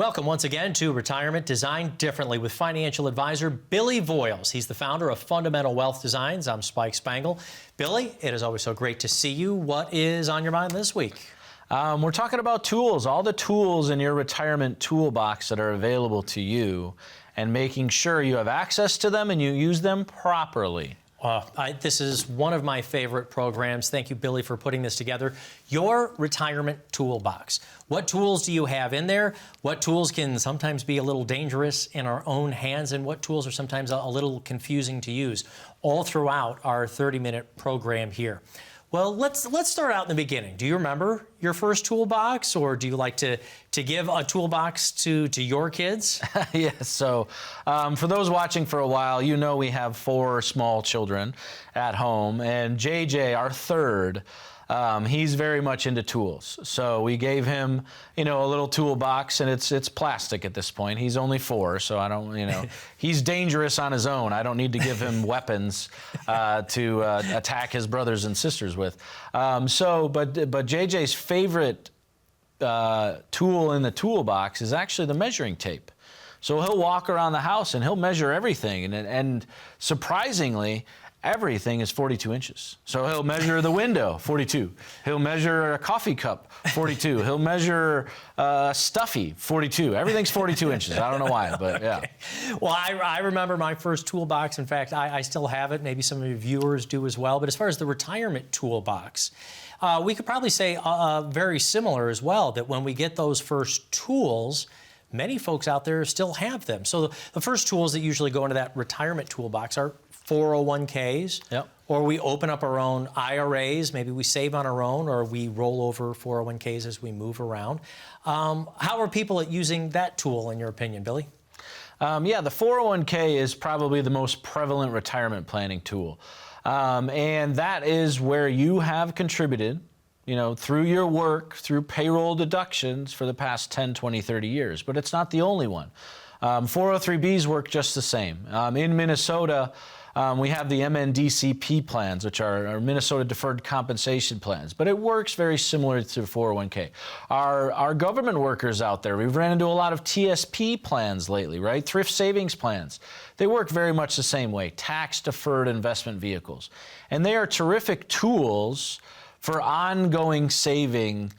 Welcome once again to Retirement Designed Differently with financial advisor Billy Voyles. He's the founder of Fundamental Wealth Designs. I'm Spike Spengel. Billy, it is always so great to see you. What is on your mind this week? We're talking about tools, all the tools in your retirement toolbox that are available to you, and making sure you have access to them and you use them properly. This is one of my favorite programs. Thank you, Billy, for putting this together. Your retirement toolbox. What tools do you have in there? What tools can sometimes be a little dangerous in our own hands, and what tools are sometimes a little confusing to use? All throughout our 30-minute program here. Well, let's start out in the beginning. Do you remember your first toolbox, or do you like to give a toolbox to your kids? Yes, so for those watching for a while, you know we have 4 small children at home, and JJ, our third, he's very much into tools. So we gave him, a little toolbox, and it's plastic at this point. He's only 4, so I don't, he's dangerous on his own. I don't need to give him weapons to attack his brothers and sisters with. But JJ's favorite tool in the toolbox is actually the measuring tape. So he'll walk around the house and he'll measure everything, and surprisingly, everything is 42 inches. So he'll measure the window, 42. He'll measure a coffee cup, 42. He'll measure stuffy, 42. Everything's 42 inches. I don't know why, but yeah. Okay. Well, I remember my first toolbox. In fact, I still have it. Maybe some of your viewers do as well. But as far as the retirement toolbox, we could probably say very similar as well, that when we get those first tools, many folks out there still have them. So the first tools that usually go into that retirement toolbox are 401ks, yep, or we open up our own IRAs. Maybe we save on our own, or we roll over 401ks as we move around. How are people at using that tool, in your opinion, Billy? Yeah, the 401k is probably the most prevalent retirement planning tool. And that is where you have contributed, through your work, through payroll deductions for the past 10, 20, 30 years. But it's not the only one. 403bs work just the same. In Minnesota, we have the MNDCP plans, which are Minnesota Deferred Compensation Plans, but it works very similar to 401k. Our government workers out there, we've ran into a lot of TSP plans lately, right? Thrift savings plans. They work very much the same way, tax-deferred investment vehicles. And they are terrific tools for ongoing saving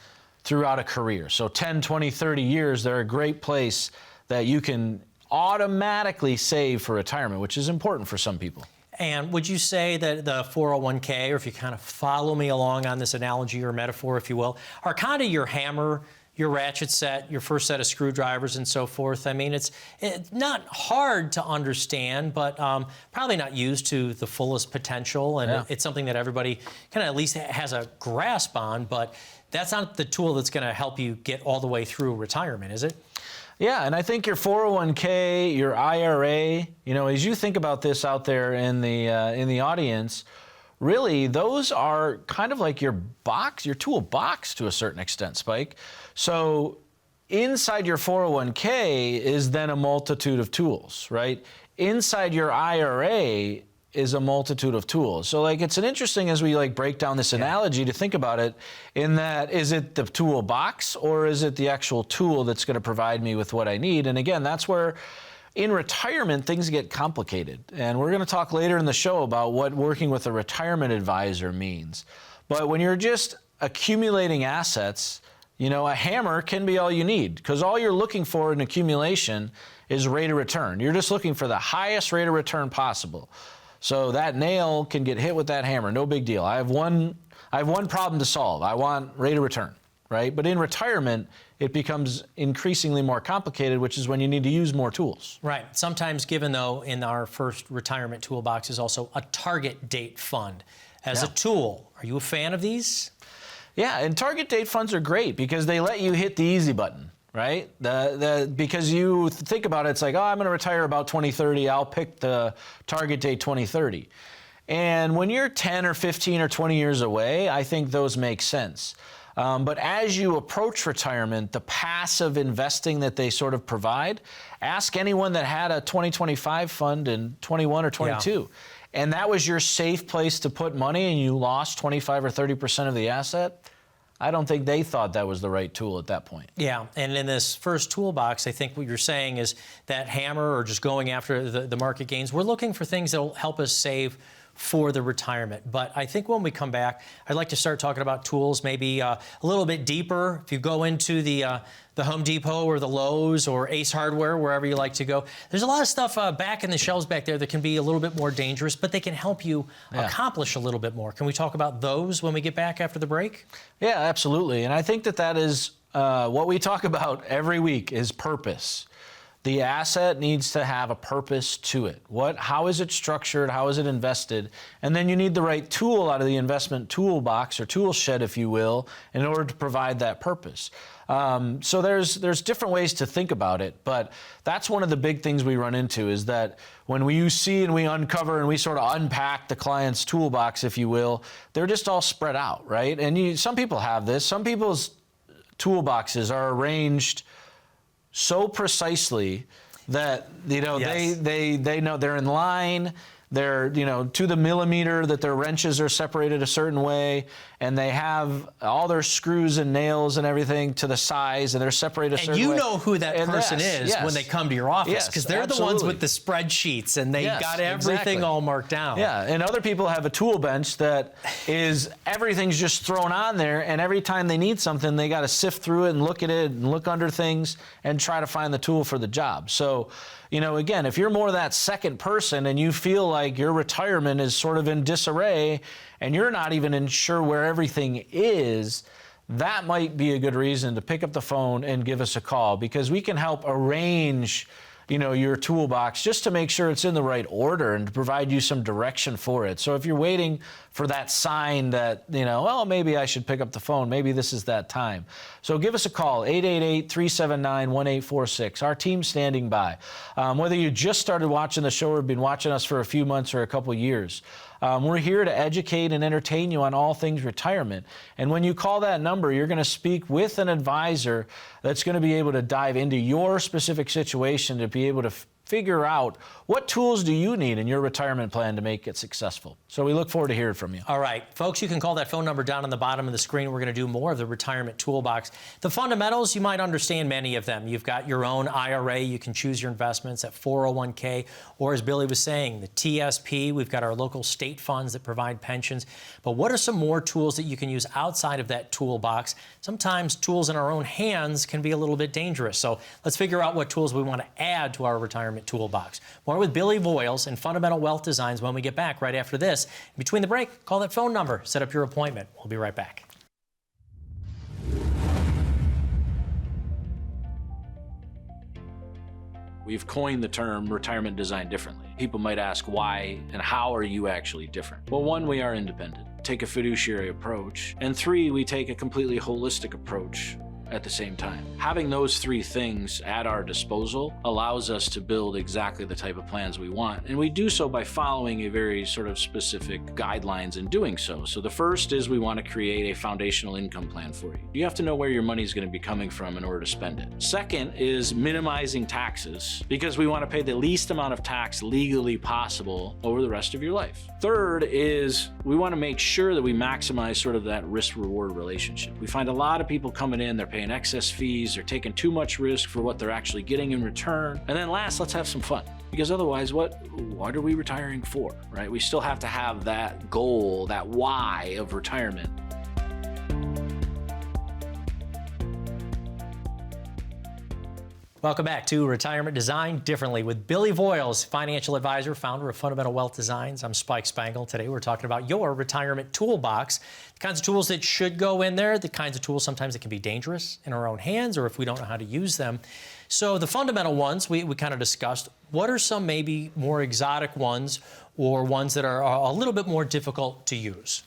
throughout a career. So 10, 20, 30 years, they're a great place that you can automatically save for retirement, which is important for some people. And would you say that the 401k, or if you kind of follow me along on this analogy or metaphor, if you will, are kind of your hammer, your ratchet set, your first set of screwdrivers and so forth? I mean, it's not hard to understand, but probably not used to the fullest potential. And yeah, it's something that everybody kind of at least has a grasp on, but that's not the tool that's going to help you get all the way through retirement, is it? Yeah, and I think your 401k, your IRA, as you think about this out there in the audience, really those are kind of like your box, your toolbox to a certain extent, Spike. So inside your 401k is then a multitude of tools, right? Inside your IRA is a multitude of tools. So it's an interesting, as we break down this analogy, to think about it in that, is it the toolbox or is it the actual tool that's going to provide me with what I need? And again, that's where in retirement things get complicated. And we're going to talk later in the show about what working with a retirement advisor means. But when you're just accumulating assets, a hammer can be all you need, because all you're looking for in accumulation is rate of return. You're just looking for the highest rate of return possible. So that nail can get hit with that hammer, no big deal. I have one problem to solve. I want rate of return, right? But in retirement, it becomes increasingly more complicated, which is when you need to use more tools. Right. Sometimes given, though, in our first retirement toolbox is also a target date fund as a tool. Are you a fan of these? Yeah, and target date funds are great because they let you hit the easy button, right? Because you think about it, it's like, I'm going to retire about 2030. I'll pick the target date 2030. And when you're 10 or 15 or 20 years away, I think those make sense. But as you approach retirement, the passive investing that they sort of provide, ask anyone that had a 2025 fund in 21 or 22. Yeah. And that was your safe place to put money and you lost 25 or 30% of the asset. I don't think they thought that was the right tool at that point. Yeah, and in this first toolbox, I think what you're saying is that hammer or just going after the market gains, we're looking for things that will help us save for the retirement. But I think when we come back, I'd like to start talking about tools maybe a little bit deeper. If you go into the Home Depot or the Lowe's or Ace Hardware, wherever you like to go, there's a lot of stuff back in the shelves back there that can be a little bit more dangerous, but they can help you accomplish a little bit more. Can we talk about those when we get back after the break? Yeah, absolutely. And I think that is what we talk about every week is purpose. The asset needs to have a purpose to it. How is it structured? How is it invested? And then you need the right tool out of the investment toolbox or tool shed, if you will, in order to provide that purpose. So there's different ways to think about it, but that's one of the big things we run into is that when you see and we uncover and we sort of unpack the client's toolbox, if you will, they're just all spread out, right? And some people have this. Some people's toolboxes are arranged so precisely that they know they're in line, they're to the millimeter, that their wrenches are separated a certain way, and they have all their screws and nails and everything to the size, and they're separated a certain way. And you know who that person is when they come to your office, because they're the ones with the spreadsheets and they got everything all marked down. Yeah, and other people have a tool bench that is everything's just thrown on there, and every time they need something, they got to sift through it and look at it and look under things and try to find the tool for the job. So, again, if you're more that second person and you feel like your retirement is sort of in disarray and you're not even sure where everything is, that might be a good reason to pick up the phone and give us a call, because we can help arrange your toolbox just to make sure it's in the right order and to provide you some direction for it. So if you're waiting for that sign that, well, maybe I should pick up the phone, maybe this is that time. So give us a call, 888-379-1846. Our team's standing by. Whether you just started watching the show or have been watching us for a few months or a couple years, we're here to educate and entertain you on all things retirement. And when you call that number, you're going to speak with an advisor that's going to be able to dive into your specific situation to be able to figure out what tools do you need in your retirement plan to make it successful. So we look forward to hearing from you. All right, folks, you can call that phone number down on the bottom of the screen. We're going to do more of the retirement toolbox. The fundamentals, you might understand many of them. You've got your own IRA. You can choose your investments at 401k, or as Billy was saying, the TSP. We've got our local state funds that provide pensions. But what are some more tools that you can use outside of that toolbox? Sometimes tools in our own hands can be a little bit dangerous. So let's figure out what tools we want to add to our retirement toolbox. More with Billy Voyles and Fundamental Wealth Designs when we get back right after this. Between the break, call that phone number, set up your appointment. We'll be right back. We've coined the term retirement design differently. People might ask why and how are you actually different? Well, 1, we are independent, take a fiduciary approach, and 3, we take a completely holistic approach at the same time. Having those 3 things at our disposal allows us to build exactly the type of plans we want, and we do so by following a very sort of specific guidelines in doing so. So the first is we want to create a foundational income plan for you. You have to know where your money is going to be coming from in order to spend it. Second is minimizing taxes, because we want to pay the least amount of tax legally possible over the rest of your life. Third is we want to make sure that we maximize sort of that risk-reward relationship. We find a lot of people coming in, they're paying excess fees, they're taking too much risk for what they're actually getting in return. And then last, let's have some fun. Because otherwise, what are we retiring for, right? We still have to have that goal, that why of retirement. Welcome back to Retirement Design Differently with Billy Voyles, financial advisor, founder of Fundamental Wealth Designs. I'm Spike Spengel. Today we're talking about your retirement toolbox, the kinds of tools that should go in there, the kinds of tools sometimes that can be dangerous in our own hands or if we don't know how to use them. So the fundamental ones we kind of discussed. What are some maybe more exotic ones or ones that are a little bit more difficult to use?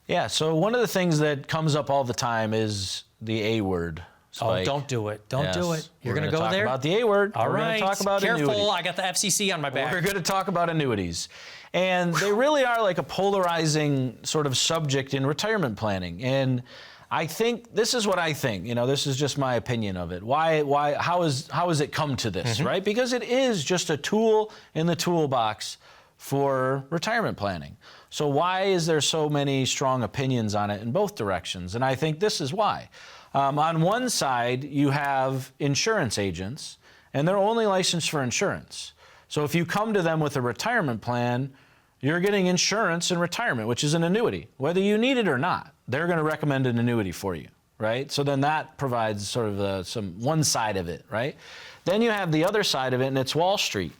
Yeah, so one of the things that comes up all the time is the A word. Spike. Oh, don't do it. Don't do it. You're going to go talk there? about the A word. All We're right. going to talk about Careful. annuities. I got the FCC on my back. We're going to talk about annuities. And they really are like a polarizing sort of subject in retirement planning. And I think, this is what I think, this is just my opinion of it. How has it come to this, right? Because it is just a tool in the toolbox for retirement planning. So why is there so many strong opinions on it in both directions? And I think this is why. On one side, you have insurance agents, and they're only licensed for insurance. So if you come to them with a retirement plan, you're getting insurance in retirement, which is an annuity. Whether you need it or not, they're going to recommend an annuity for you, right? So then that provides sort of one side of it, right? Then you have the other side of it, and it's Wall Street.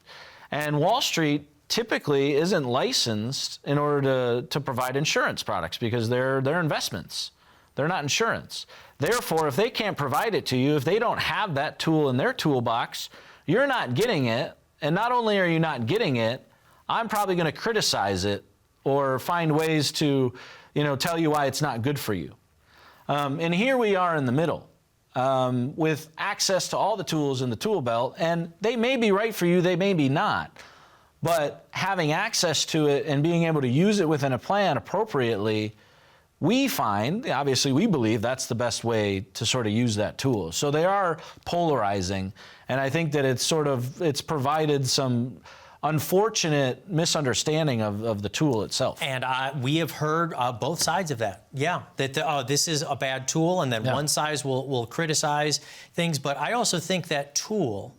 And Wall Street typically isn't licensed in order to provide insurance products because they're investments. They're not insurance. Therefore, if they can't provide it to you, if they don't have that tool in their toolbox, you're not getting it. And not only are you not getting it, I'm probably going to criticize it or find ways to, tell you why it's not good for you. And here we are in the middle with access to all the tools in the tool belt, and they may be right for you, they may be not. But having access to it and being able to use it within a plan appropriately, we find, obviously we believe that's the best way to sort of use that tool. So they are polarizing, and I think that it's provided some unfortunate misunderstanding of the tool itself. And we have heard both sides of that. Yeah, that this is a bad tool, and then one side will criticize things. But I also think that tool,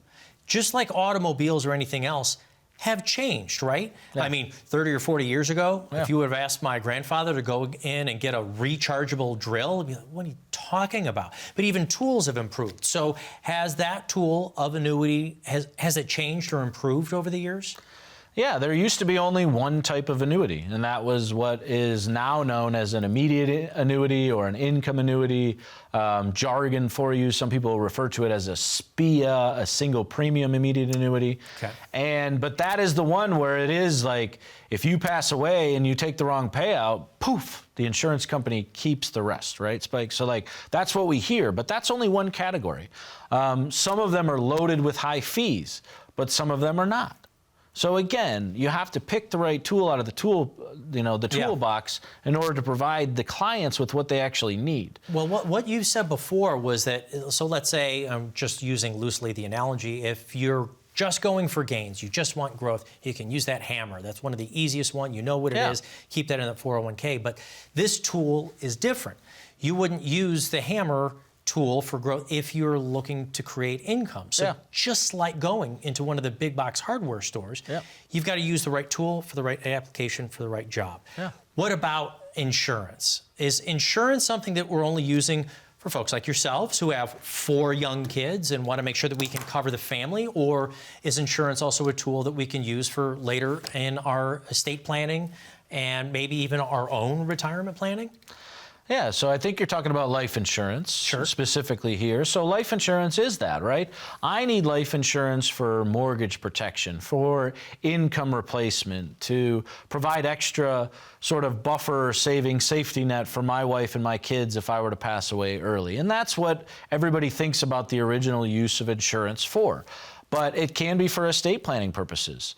just like automobiles or anything else, have changed, right? Yeah. I mean, 30 or 40 years ago, if you would have asked my grandfather to go in and get a rechargeable drill, he'd be like, what are you talking about? But even tools have improved. So has that tool of annuity, has it changed or improved over the years? Yeah, there used to be only one type of annuity, and that was what is now known as an immediate annuity or an income annuity. Jargon for you, some people refer to it as a SPIA, a single premium immediate annuity. Okay. But that is the one where it is like, if you pass away and you take the wrong payout, poof, the insurance company keeps the rest, right, Spike? So like, that's what we hear, but that's only one category. Some of them are loaded with high fees, but some of them are not. So again, you have to pick the right tool out of the toolbox in order to provide the clients with what they actually need. Well, what you said before was that, so let's say, I'm just using loosely the analogy, if you're just going for gains, you just want growth, you can use that hammer. That's one of the easiest one. You know what it is. Keep that in the 401k. But this tool is different. You wouldn't use the hammer tool for growth if you're looking to create income. So just like going into one of the big box hardware stores, you've got to use the right tool for the right application for the right job. What about insurance? Is insurance something that we're only using for folks like yourselves who have 4 young kids and want to make sure that we can cover the family? Or is insurance also a tool that we can use for later in our estate planning and maybe even our own retirement planning? Yeah, so I think you're talking about life insurance specifically here. So life insurance is that, right? I need life insurance for mortgage protection, for income replacement, to provide extra sort of buffer saving safety net for my wife and my kids if I were to pass away early. And that's what everybody thinks about the original use of insurance for. But it can be for estate planning purposes.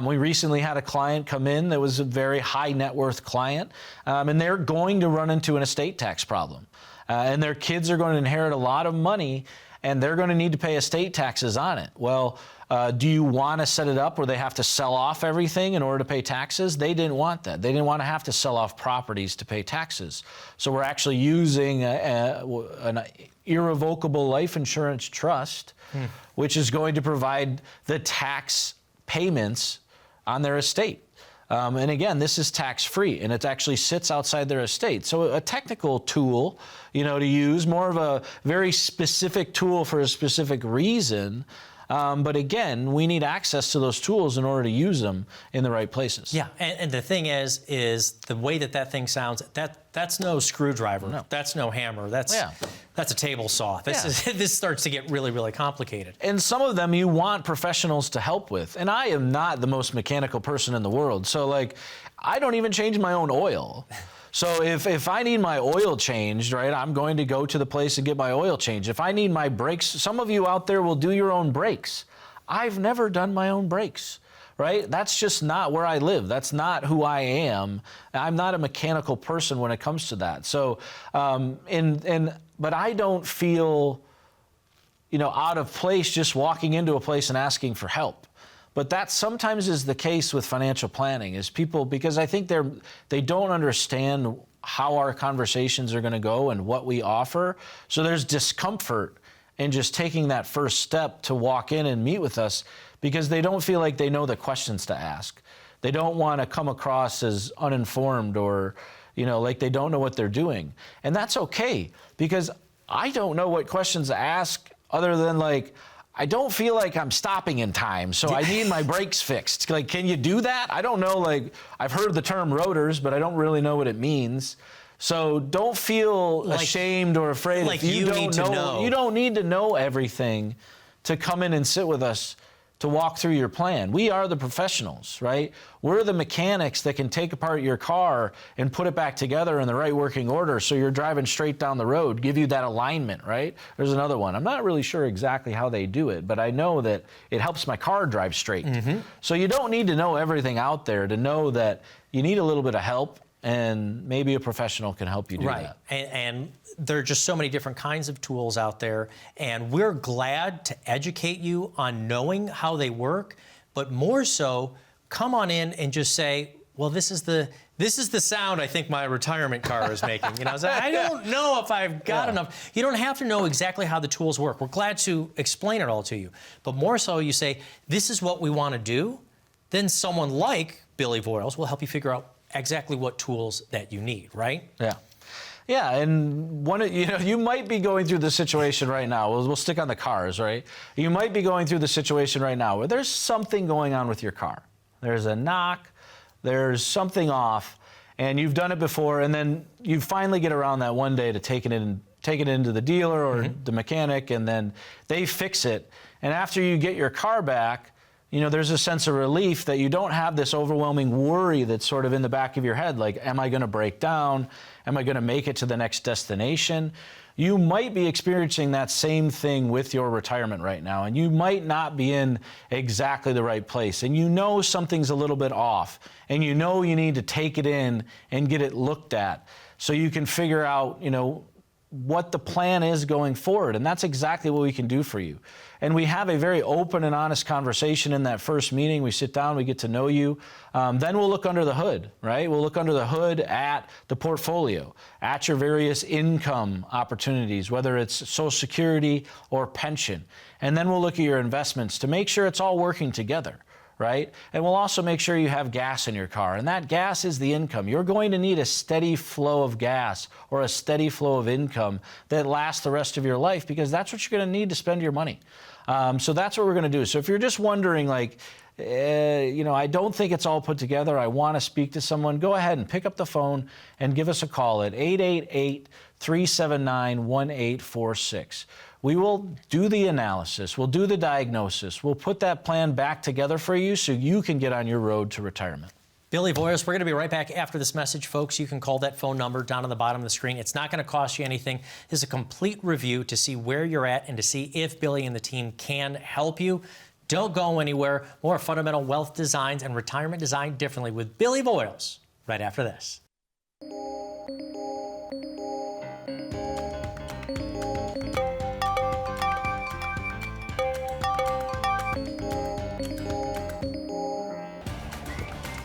We recently had a client come in that was a very high net worth client, and they're going to run into an estate tax problem. And their kids are going to inherit a lot of money, and they're going to need to pay estate taxes on it. Well, do you want to set it up where they have to sell off everything in order to pay taxes? They didn't want that. They didn't want to have to sell off properties to pay taxes. So we're actually using an irrevocable life insurance trust, which is going to provide the tax payments on their estate. And again, this is tax-free, and it actually sits outside their estate. So a technical tool, to use, more of a very specific tool for a specific reason. But again, we need access to those tools in order to use them in the right places. Yeah, and the thing is the way that thing sounds, that's no screwdriver, No. That's no hammer, that's a table saw. This starts to get really, really complicated. And some of them you want professionals to help with. And I am not the most mechanical person in the world. So like, I don't even change my own oil. So if I need my oil changed, right, I'm going to go to the place and get my oil changed. If I need my brakes, some of you out there will do your own brakes. I've never done my own brakes, right? That's just not where I live. That's not who I am. I'm not a mechanical person when it comes to that. So, but I don't feel, out of place just walking into a place and asking for help. But that sometimes is the case with financial planning, is people, because I think they don't understand how our conversations are going to go and what we offer. So there's discomfort in just taking that first step to walk in and meet with us because they don't feel like they know the questions to ask. They don't want to come across as uninformed or, like they don't know what they're doing. And that's okay, because I don't know what questions to ask other than like, I don't feel like I'm stopping in time, so I need my brakes fixed. Like, can you do that? I don't know, like, I've heard the term rotors, but I don't really know what it means. So don't feel ashamed or afraid. Like if you need to know. You don't need to know everything to come in and sit with us to walk through your plan. We are the professionals, right? We're the mechanics that can take apart your car and put it back together in the right working order so you're driving straight down the road, give you that alignment, right? There's another one. I'm not really sure exactly how they do it, but I know that it helps my car drive straight. So you don't need to know everything out there to know that you need a little bit of help, and maybe a professional can help you do that. And there are just so many different kinds of tools out there, and we're glad to educate you on knowing how they work, but more so, come on in and just say, well, this is the sound I think my retirement car is making. So I don't know if I've got enough. You don't have to know exactly how the tools work. We're glad to explain it all to you. But more so, you say, this is what we want to do. Then someone like Billy Voyles will help you figure out exactly what tools that you need, right? Yeah, and you might be going through the situation right now. We'll stick on the cars, right? You might be going through the situation right now where there's something going on with your car. There's a knock, there's something off, and you've done it before, and then you finally get around that one day to take it into the dealer or the mechanic, and then they fix it. And after you get your car back, there's a sense of relief that you don't have this overwhelming worry that's sort of in the back of your head, like, am I going to break down? Am I going to make it to the next destination? You might be experiencing that same thing with your retirement right now, and you might not be in exactly the right place, and something's a little bit off, and you need to take it in and get it looked at so you can figure out, what the plan is going forward, and that's exactly what we can do for you. And we have a very open and honest conversation in that first meeting. We sit down, we get to know you. Then we'll look under the hood, right? We'll look under the hood at the portfolio, at your various income opportunities, whether it's Social Security or pension. And then we'll look at your investments to make sure it's all working together, right? And we'll also make sure you have gas in your car, and that gas is the income. You're going to need a steady flow of gas or a steady flow of income that lasts the rest of your life, because that's what you're going to need to spend your money. So that's what we're going to do. So if you're just wondering, like, I don't think it's all put together, I want to speak to someone, go ahead and pick up the phone and give us a call at 888-379-1846. We will do the analysis, we'll do the diagnosis, we'll put that plan back together for you so you can get on your road to retirement. Billy Voyles, we're going to be right back after this message, folks. You can call that phone number down on the bottom of the screen. It's not going to cost you anything. This is a complete review to see where you're at and to see if Billy and the team can help you. Don't go anywhere. More fundamental wealth designs and retirement design differently with Billy Voyles right after this.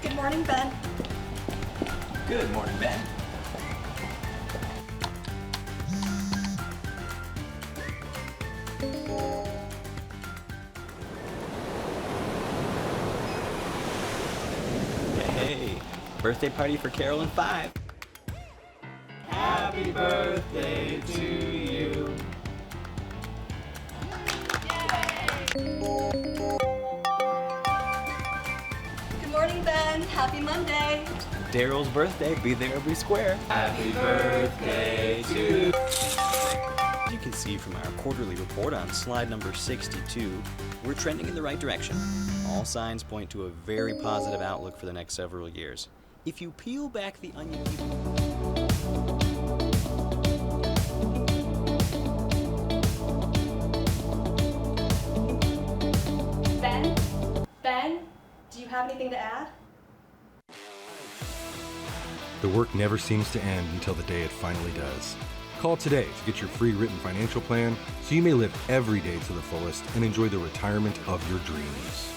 Good morning, Ben. Good morning, Ben. Hey, birthday party for Carol and 5. Happy birthday to you. Good morning, Ben. Happy Monday. Daryl's birthday, be there or be square. Happy birthday to you. As you can see from our quarterly report on slide number 62, we're trending in the right direction. All signs point to a very positive outlook for the next several years. If you peel back the onion Ben, do you have anything to add? The work never seems to end until the day it finally does. Call today to get your free written financial plan so you may live every day to the fullest and enjoy the retirement of your dreams.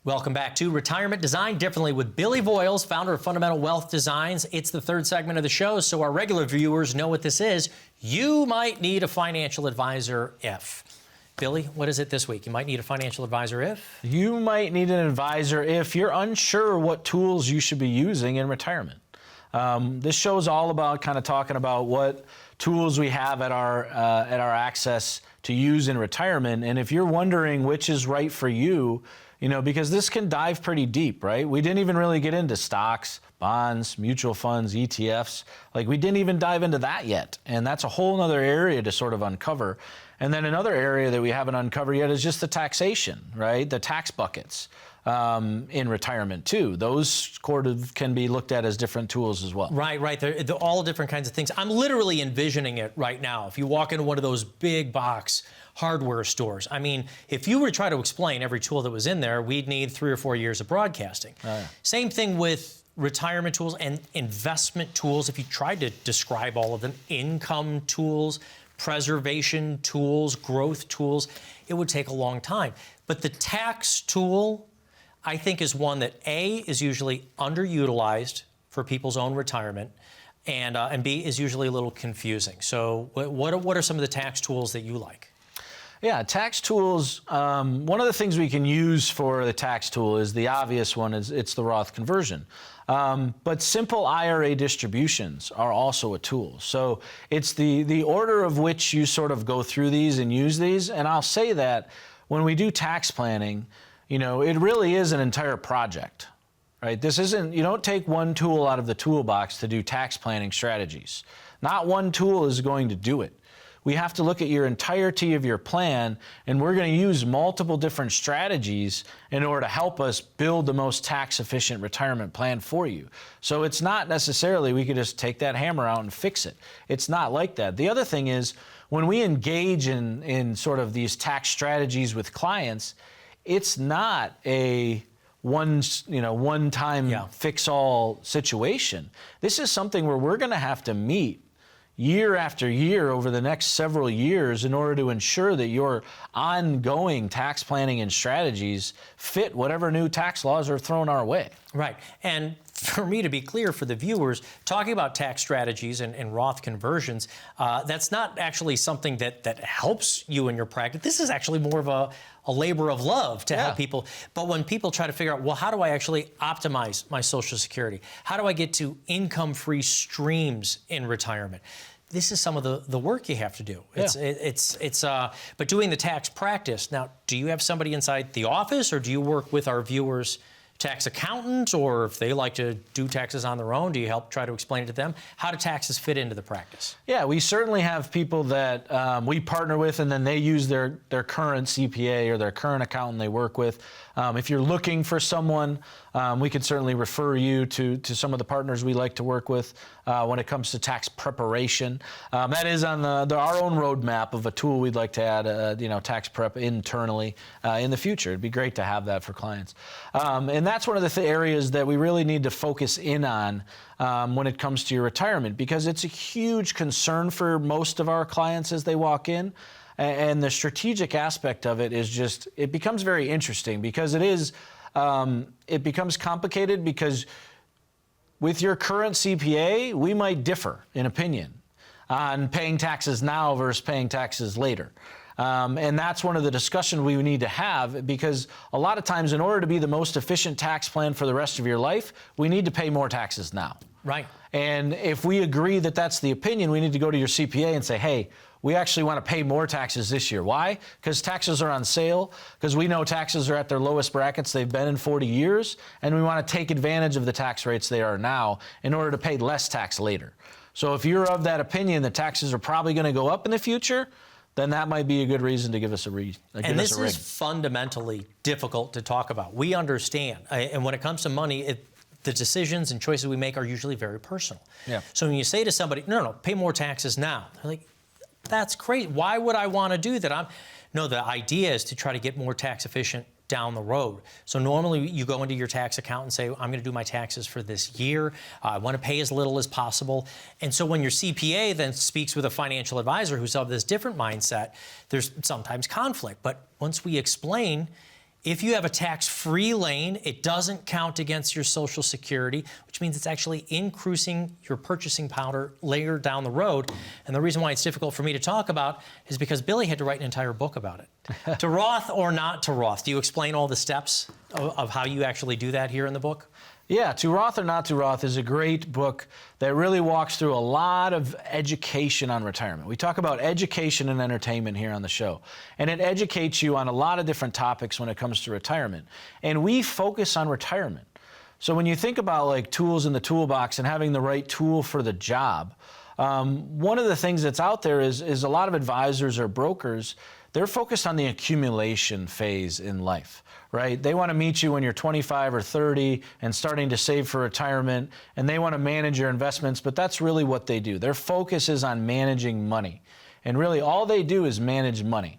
Welcome back to Retirement Designed Differently with Billy Voyles, founder of Fundamental Wealth Designs. It's the third segment of the show, so our regular viewers know what this is. You might need a financial advisor if. Billy, what is it this week? You might need a financial advisor if? You might need an advisor if you're unsure what tools you should be using in retirement. This show is all about kind of talking about what tools we have at our access to use in retirement. And if you're wondering which is right for you, because this can dive pretty deep, right? We didn't even really get into stocks, bonds, mutual funds, ETFs. Like, we didn't even dive into that yet. And that's a whole other area to sort of uncover. And then another area that we haven't uncovered yet is just the taxation, right? The tax buckets in retirement too. Those can be looked at as different tools as well. Right. They're all different kinds of things. I'm literally envisioning it right now. If you walk into one of those big box hardware stores, I mean, if you were to try to explain every tool that was in there, we'd need 3 or 4 years of broadcasting. Same thing with retirement tools and investment tools. If you tried to describe all of them, income tools, preservation tools, growth tools, it would take a long time. But the tax tool, I think, is one that A, is usually underutilized for people's own retirement, and B, is usually a little confusing. So what are some of the tax tools that you like? Yeah, tax tools, one of the things we can use for the tax tool is the obvious one, it's the Roth conversion. But simple IRA distributions are also a tool. So it's the order of which you sort of go through these and use these. And I'll say that when we do tax planning, it really is an entire project, right? This isn't, you don't take one tool out of the toolbox to do tax planning strategies. Not one tool is going to do it. We have to look at your entirety of your plan, and we're going to use multiple different strategies in order to help us build the most tax-efficient retirement plan for you. So it's not necessarily we could just take that hammer out and fix it. It's not like that. The other thing is, when we engage in sort of these tax strategies with clients, it's not a one-time fix-all situation. This is something where we're going to have to meet year after year over the next several years in order to ensure that your ongoing tax planning and strategies fit whatever new tax laws are thrown our way. Right. And for me to be clear for the viewers, talking about tax strategies and Roth conversions, that's not actually something that helps you in your practice. This is actually more of a labor of love to help people. But when people try to figure out, well, how do I actually optimize my Social Security? How do I get to income-free streams in retirement? This is some of the work you have to do. But doing the tax practice, now, do you have somebody inside the office, or do you work with our viewers' tax accountant, or if they like to do taxes on their own, do you help try to explain it to them? How do taxes fit into the practice? Yeah, we certainly have people that we partner with, and then they use their current CPA or their current accountant they work with. If you're looking for someone, we can certainly refer you to some of the partners we like to work with when it comes to tax preparation. That is on our own roadmap of a tool we'd like to add, tax prep internally in the future. It'd be great to have that for clients. And that's one of the areas that we really need to focus in on when it comes to your retirement, because it's a huge concern for most of our clients as they walk in. And the strategic aspect of it is just, it becomes very interesting because it becomes complicated because with your current CPA, we might differ in opinion on paying taxes now versus paying taxes later. And that's one of the discussions we need to have, because a lot of times in order to be the most efficient tax plan for the rest of your life, we need to pay more taxes now. Right. And if we agree that that's the opinion, we need to go to your CPA and say, hey, we actually want to pay more taxes this year. Why? Because taxes are on sale, because we know taxes are at their lowest brackets they've been in 40 years, and we want to take advantage of the tax rates they are now in order to pay less tax later. So if you're of that opinion that taxes are probably going to go up in the future, then that might be a good reason to give us a ring. And this is fundamentally difficult to talk about. We understand. And when it comes to money, the decisions and choices we make are usually very personal. Yeah. So when you say to somebody, no, pay more taxes now, they're like, that's great. Why would I want to do that? No, the idea is to try to get more tax efficient down the road. So normally you go into your tax account and say, I'm going to do my taxes for this year. I want to pay as little as possible. And so when your CPA then speaks with a financial advisor who's of this different mindset, there's sometimes conflict. But once we explain, If you have a tax-free lane, it doesn't count against your Social Security, which means it's actually increasing your purchasing power later down the road. And the reason why it's difficult for me to talk about is because Billy had to write an entire book about it. To Roth or not to Roth? Do you explain all the steps of how you actually do that here in the book? Yeah, To Roth or Not to Roth is a great book that really walks through a lot of education on retirement. We talk about education and entertainment here on the show, and it educates you on a lot of different topics when it comes to retirement. And we focus on retirement. So when you think about like tools in the toolbox and having the right tool for the job, one of the things that's out there is a lot of advisors or brokers, they're focused on the accumulation phase in life, right? They want to meet you when you're 25 or 30 and starting to save for retirement, and they want to manage your investments, but that's really what they do. Their focus is on managing money, and really all they do is manage money.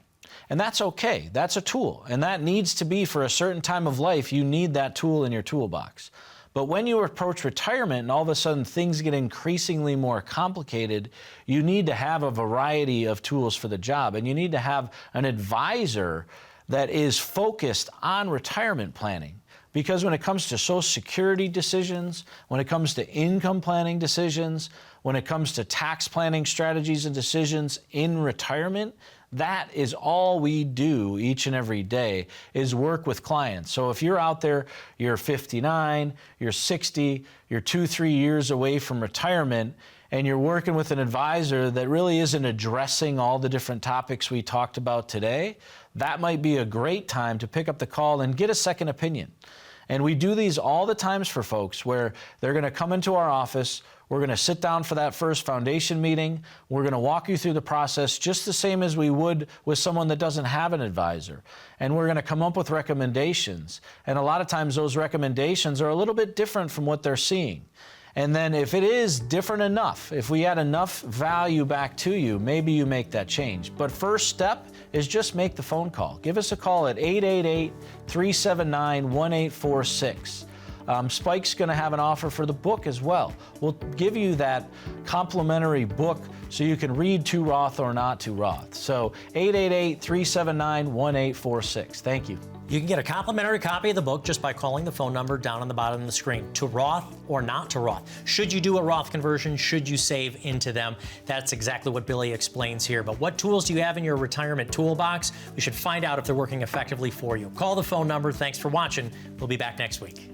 And that's okay. That's a tool, and that needs to be for a certain time of life. You need that tool in your toolbox. But when you approach retirement and all of a sudden things get increasingly more complicated, you need to have a variety of tools for the job, and you need to have an advisor that is focused on retirement planning. Because when it comes to Social Security decisions, when it comes to income planning decisions, when it comes to tax planning strategies and decisions in retirement, that is all we do each and every day, is work with clients. So if you're out there, you're 59, you're 60, you're 2-3 years away from retirement, and you're working with an advisor that really isn't addressing all the different topics we talked about today, that might be a great time to pick up the call and get a second opinion. And we do these all the times for folks where they're going to come into our office, we're going to sit down for that first foundation meeting, we're going to walk you through the process just the same as we would with someone that doesn't have an advisor. And we're going to come up with recommendations. And a lot of times those recommendations are a little bit different from what they're seeing. And then if it is different enough, if we add enough value back to you, maybe you make that change. But first step is just make the phone call. Give us a call at 888-379-1846. Spike's going to have an offer for the book as well. We'll give you that complimentary book so you can read To Roth or Not to Roth. So 888-379-1846. Thank you. You can get a complimentary copy of the book just by calling the phone number down on the bottom of the screen. To Roth or not to Roth? Should you do a Roth conversion? Should you save into them? That's exactly what Billy explains here. But what tools do you have in your retirement toolbox? We should find out if they're working effectively for you. Call the phone number. Thanks for watching. We'll be back next week.